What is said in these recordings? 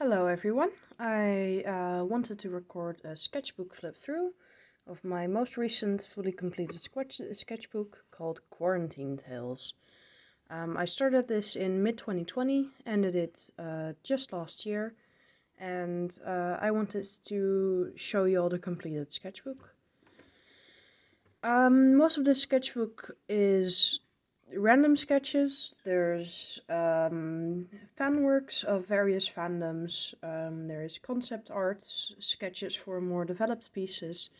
Hello everyone. I wanted to record a sketchbook flip through of my most recent fully completed sketchbook called Quarantine Tales. I started this in mid-2020, ended it just last year, and I wanted to show you all the completed sketchbook. Most of this sketchbook is random sketches. There's fan works of various fandoms. There's concept arts, sketches for more developed pieces,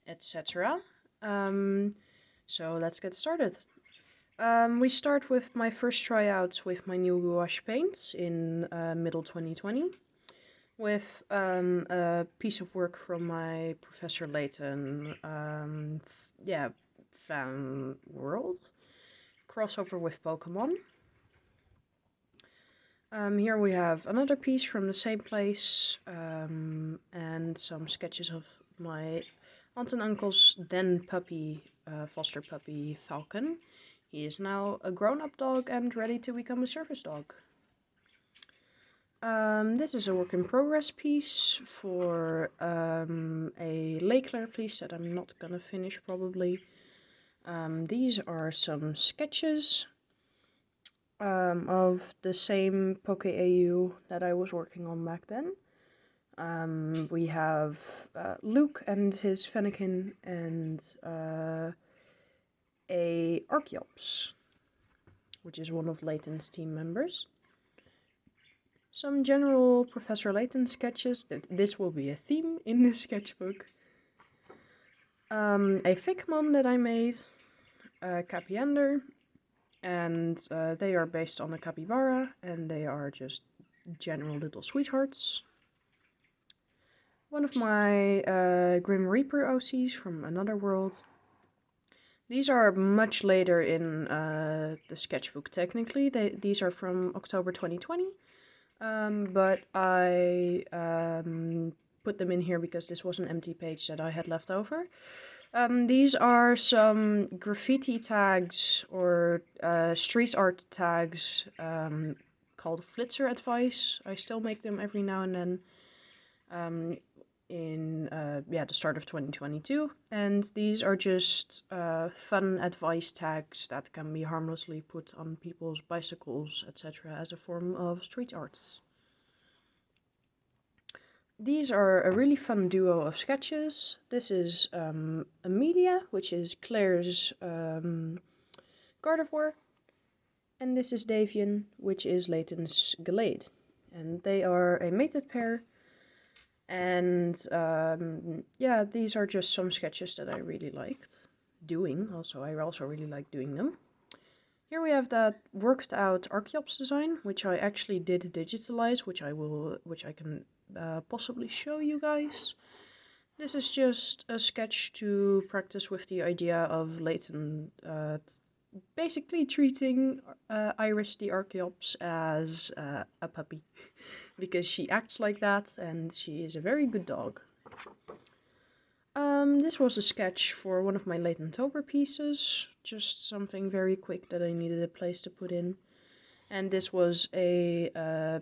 etc. So let's get started. We start with my first tryouts with my new gouache paints in middle 2020 with a piece of work from my Professor Layton fan world crossover with Pokemon. Here we have another piece from the same place and some sketches of my aunt and uncle's then puppy, foster puppy Falcon. He is now a grown-up dog and ready to become a service dog. This is a work in progress piece for a Lake piece that I'm not gonna finish probably. These are some sketches of the same Poke AU that I was working on back then. We have Luke and his Fennekin and a Archeops, which is one of Layton's team members. Some general Professor Layton sketches, this will be a theme in this sketchbook. A Figmon that I made, a Capiander, and they are based on a capybara, and they are just general little sweethearts. One of my Grim Reaper OCs from another world. These are much later in the sketchbook technically. These are from October 2020. But I put them in here because this was an empty page that I had left over. These are some graffiti tags or street art tags called Flitzer Advice. I still make them every now and then in the start of 2022. And these are just fun advice tags that can be harmlessly put on people's bicycles, etc. as a form of street art. These are a really fun duo of sketches. This is Amelia, which is Claire's Gardevoir, and this is Davian, which is Layton's Gallade. And they are a mated pair. And these are just some sketches that I really liked doing. I also really like doing them. Here we have that worked out Archeops design, which I actually did digitalize, which I can possibly show you guys. This is just a sketch to practice with the idea of Layton basically treating Iris the Archeops as a puppy. Because she acts like that and she is a very good dog. This was a sketch for one of my Layton-tober pieces. Just something very quick that I needed a place to put in. And this was a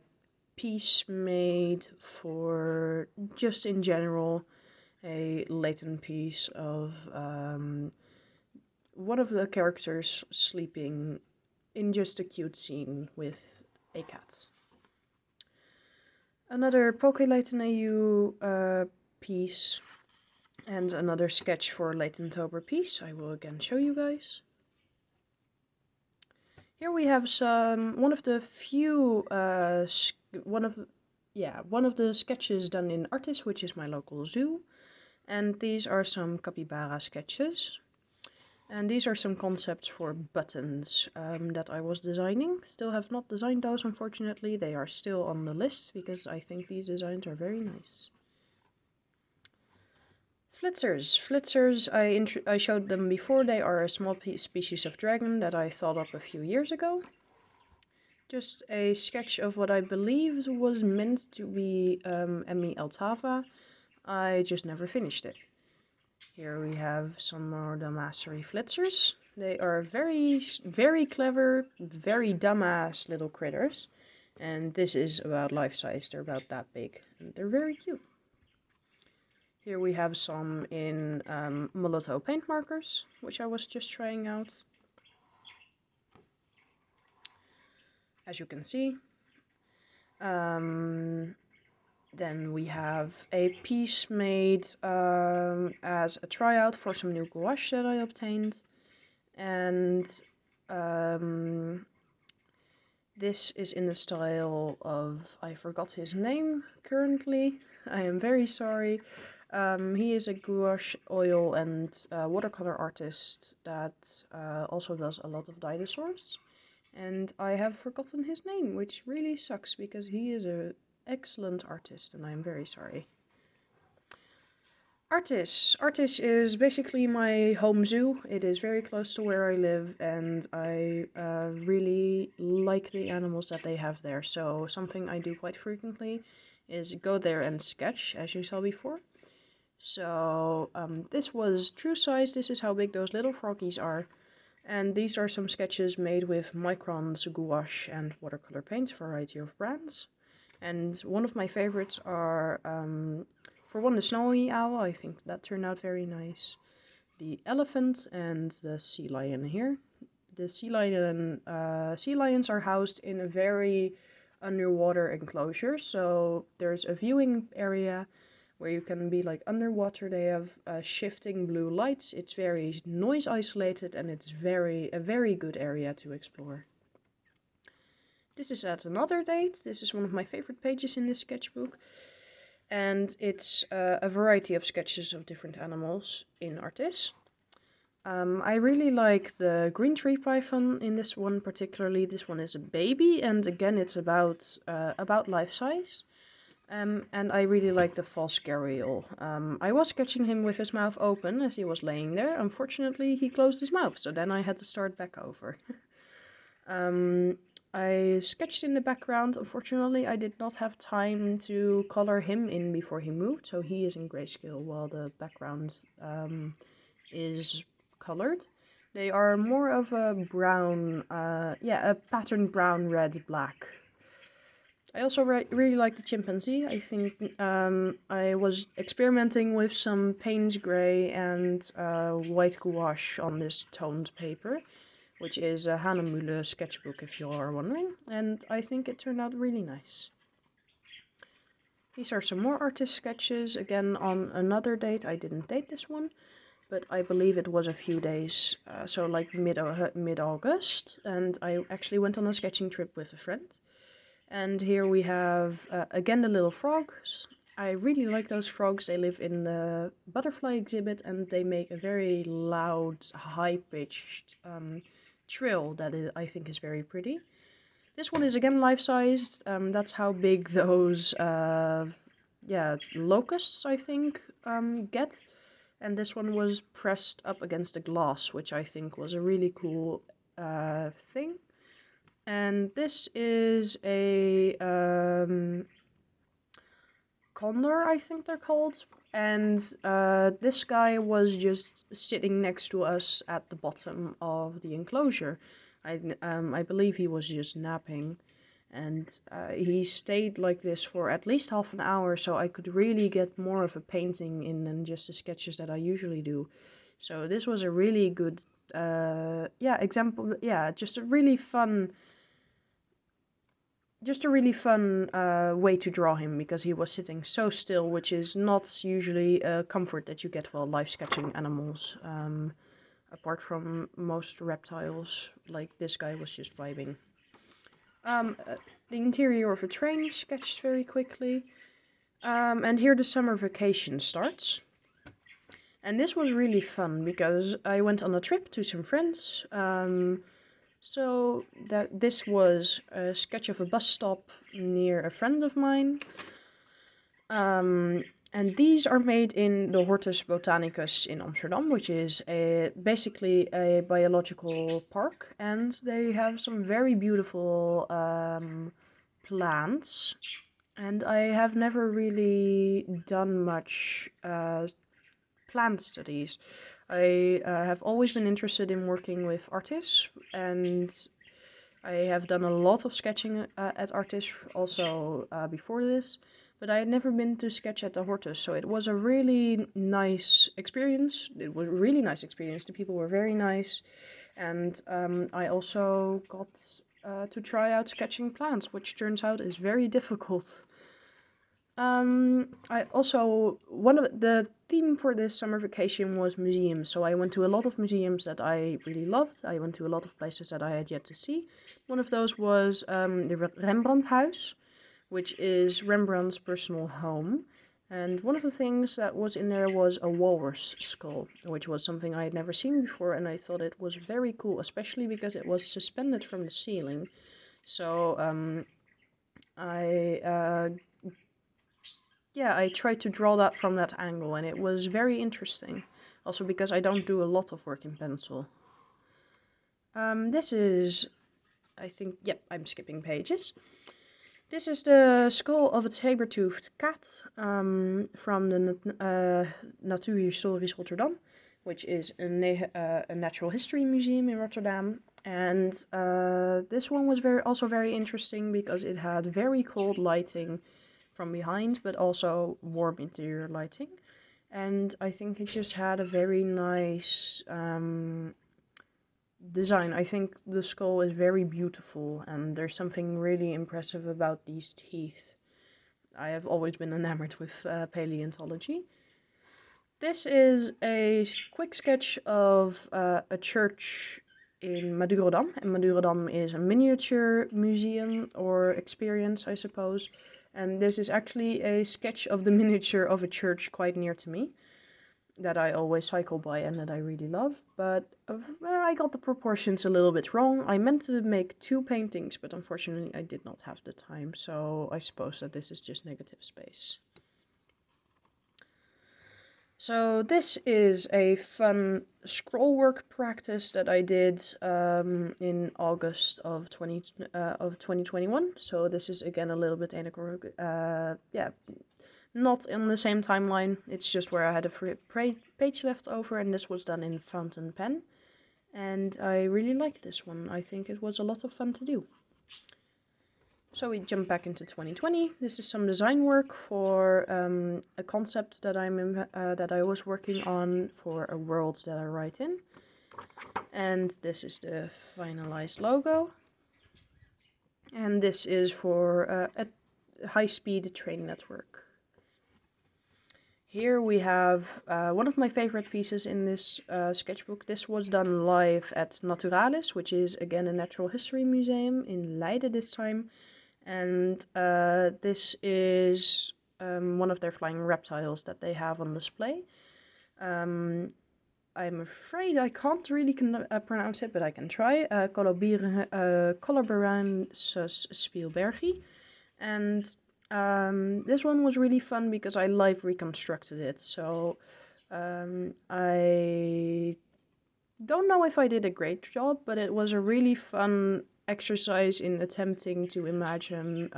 piece made for, just in general, a Layton piece of one of the characters sleeping in just a cute scene with a cat. Another Poke Layton AU piece and another sketch for Layton-tober piece. I will again show you guys. Here we have one of the few one of the sketches done in Artis, which is my local zoo, and these are some capybara sketches. And these are some concepts for buttons that I was designing. Still have not designed those, unfortunately. They are still on the list because I think these designs are very nice. Flitzers. Flitzers, I showed them before. They are a small species of dragon that I thought up a few years ago. Just a sketch of what I believe was meant to be Emmy Altava. I just never finished it. Here we have some more Damastery Flitzers. They are very, very clever, very dumbass little critters. And this is about life size. They're about that big. And they're very cute. Here we have some in mulatto paint markers, which I was just trying out. As you can see. Then we have a piece made as a tryout for some new gouache that I obtained. And this is in the style of, I forgot his name currently. I am very sorry. He is a gouache, oil, and watercolor artist that also does a lot of dinosaurs. And I have forgotten his name, which really sucks because he is an excellent artist and I'm very sorry. Artis. Artis is basically my home zoo. It is very close to where I live and I really like the animals that they have there. So something I do quite frequently is go there and sketch, as you saw before. So this was true size. This is how big those little froggies are. And these are some sketches made with microns, gouache and watercolor paints, a variety of brands. And one of my favorites are, for one, the snowy owl. I think that turned out very nice. The elephant and the sea lion here. The sea lions are housed in a very underwater enclosure. So there's a viewing area where you can be like underwater. They have shifting blue lights. It's very noise isolated and it's a very good area to explore. This is at another date. This is one of my favorite pages in this sketchbook. And it's a variety of sketches of different animals in Artis. I really like the green tree python in this one particularly. This one is a baby and again it's about life size. And I really like the false gharial. I was sketching him with his mouth open as he was laying there. Unfortunately, he closed his mouth, so then I had to start back over. I sketched in the background. Unfortunately, I did not have time to color him in before he moved, so he is in grayscale while the background is colored. They are more of a brown, a patterned brown, red, black. I also really like the chimpanzee. I think I was experimenting with some Payne's Gray and white gouache on this toned paper, which is a Hanemühle sketchbook if you are wondering, and I think it turned out really nice. These are some more artist sketches, again on another date. I didn't date this one, but I believe it was a few days, so like mid-August, and I actually went on a sketching trip with a friend. And here we have, again, the little frogs. I really like those frogs. They live in the butterfly exhibit and they make a very loud, high-pitched trill that I think is very pretty. This one is again life-sized. That's how big those locusts, I think, get. And this one was pressed up against the glass, which I think was a really cool thing. And this is a condor, I think they're called. And this guy was just sitting next to us at the bottom of the enclosure. I believe he was just napping. And he stayed like this for at least half an hour, so I could really get more of a painting in than just the sketches that I usually do. So this was a really good example. Yeah, just a really fun way to draw him, because he was sitting so still, which is not usually a comfort that you get while live sketching animals. Apart from most reptiles, like this guy was just vibing. The interior of a train sketched very quickly. And here the summer vacation starts. And this was really fun because I went on a trip to some friends. So this was a sketch of a bus stop near a friend of mine. And these are made in the Hortus Botanicus in Amsterdam, which is basically a biological park. And they have some very beautiful plants. And I have never really done much plant studies. I have always been interested in working with artists, and I have done a lot of sketching at Artis also before this, but I had never been to sketch at the Hortus, so it was a really nice experience. It was a really nice experience. The people were very nice, and I also got to try out sketching plants, which turns out is very difficult. I also, one of the theme for this summer vacation was museums, so I went to a lot of museums that I really loved. I went to a lot of places that I had yet to see. One of those was the Rembrandt House, which is Rembrandt's personal home. And one of the things that was in there was a walrus skull, which was something I had never seen before, and I thought it was very cool, especially because it was suspended from the ceiling. So I I tried to draw that from that angle, and it was very interesting. Also because I don't do a lot of work in pencil. This is, I think, yep, I'm skipping pages. This is the skull of a saber-toothed cat from the Natuurhistorisch Rotterdam, which is a natural history museum in Rotterdam. And this one was also very interesting because it had very cold lighting from behind, but also warm interior lighting. And I think it just had a very nice design. I think the skull is very beautiful, and there's something really impressive about these teeth. I have always been enamored with paleontology. This is a quick sketch of a church in Madurodam, and Madurodam is a miniature museum or experience, I suppose. And this is actually a sketch of the miniature of a church quite near to me that I always cycle by and that I really love, but I got the proportions a little bit wrong. I meant to make 2 paintings, but unfortunately I did not have the time, so I suppose that this is just negative space. So this is a fun scroll work practice that I did in August of 2021. So this is again a little bit not in the same timeline. It's just where I had a free page left over, and this was done in fountain pen. And I really liked this one. I think it was a lot of fun to do. So we jump back into 2020. This is some design work for a concept that that I was working on for a world that I write in. And this is the finalized logo. And this is for a high-speed train network. Here we have one of my favorite pieces in this sketchbook. This was done live at Naturalis, which is again a natural history museum in Leiden this time. And this is one of their flying reptiles that they have on display. I'm afraid I can't really pronounce it, but I can try. Collaboransus Spielbergi. And this one was really fun because I live reconstructed it. So I don't know if I did a great job, but it was a really fun exercise in attempting to imagine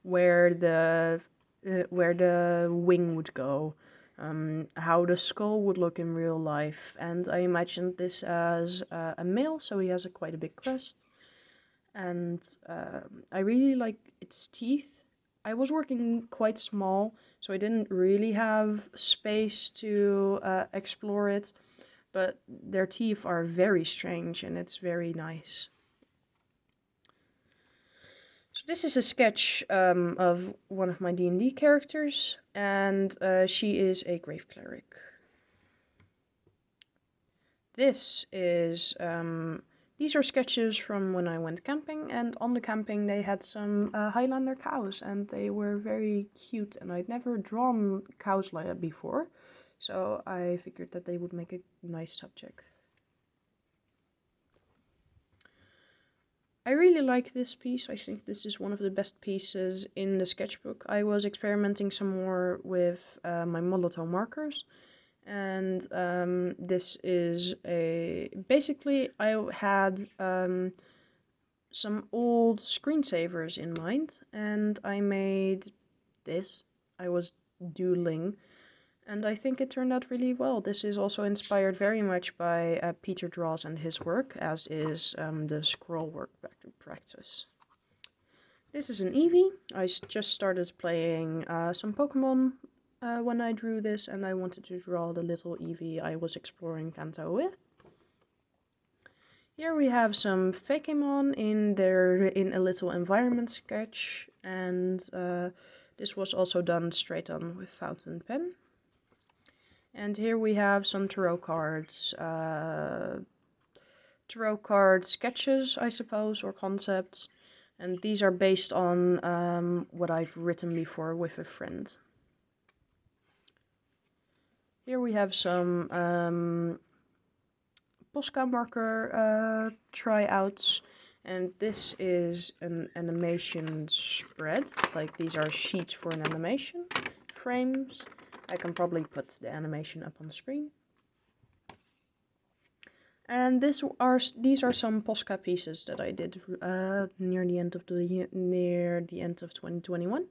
where the wing would go, how the skull would look in real life, and I imagined this as a male, so he has quite a big crest, and I really like its teeth. I was working quite small, so I didn't really have space to explore it, but their teeth are very strange and it's very nice. So this is a sketch of one of my D&D characters, and she is a grave cleric. This is these are sketches from when I went camping, and on the camping they had some Highlander cows, and they were very cute, and I'd never drawn cows like that before, so I figured that they would make a nice subject. I really like this piece. I think this is one of the best pieces in the sketchbook. I was experimenting some more with my Molotov markers, and this is basically I had some old screensavers in mind, and I made this. I was doodling And I think it turned out really well. This is also inspired very much by Peter Draws and his work, as is the scroll work back to practice. This is an Eevee. I just started playing some Pokemon when I drew this, and I wanted to draw the little Eevee I was exploring Kanto with. Here we have some Fakemon in a little environment sketch, and this was also done straight on with fountain pen. And here we have some tarot cards sketches, I suppose, or concepts. And these are based on what I've written before with a friend. Here we have some Posca marker tryouts. And this is an animation spread. Like, these are sheets for an animation, frames. I can probably put the animation up on the screen. And these are some Posca pieces that I did near the end of 2021.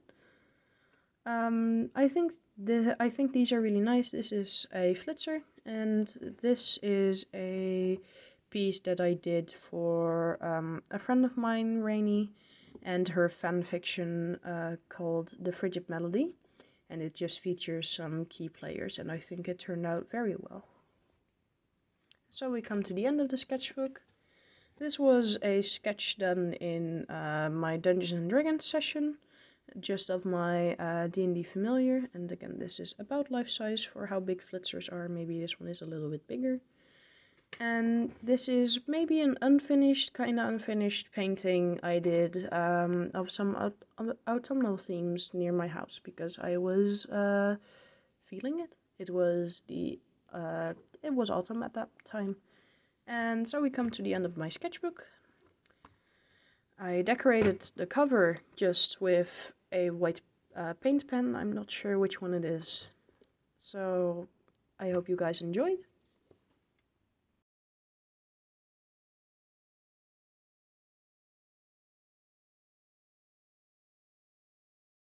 I think these are really nice. This is a flitzer, and this is a piece that I did for a friend of mine, Rainy, and her fan fiction called The Frigid Melody, and it just features some key players, and I think it turned out very well. So we come to the end of the sketchbook. This was a sketch done in my Dungeons & Dragons session, just of my D&D familiar, and again this is about life size for how big flitzers are. Maybe this one is a little bit bigger. And this is maybe an kinda unfinished painting I did of some autumnal themes near my house, because I was feeling it. It was autumn at that time. And so we come to the end of my sketchbook. I decorated the cover just with a white paint pen. I'm not sure which one it is. So I hope you guys enjoyed.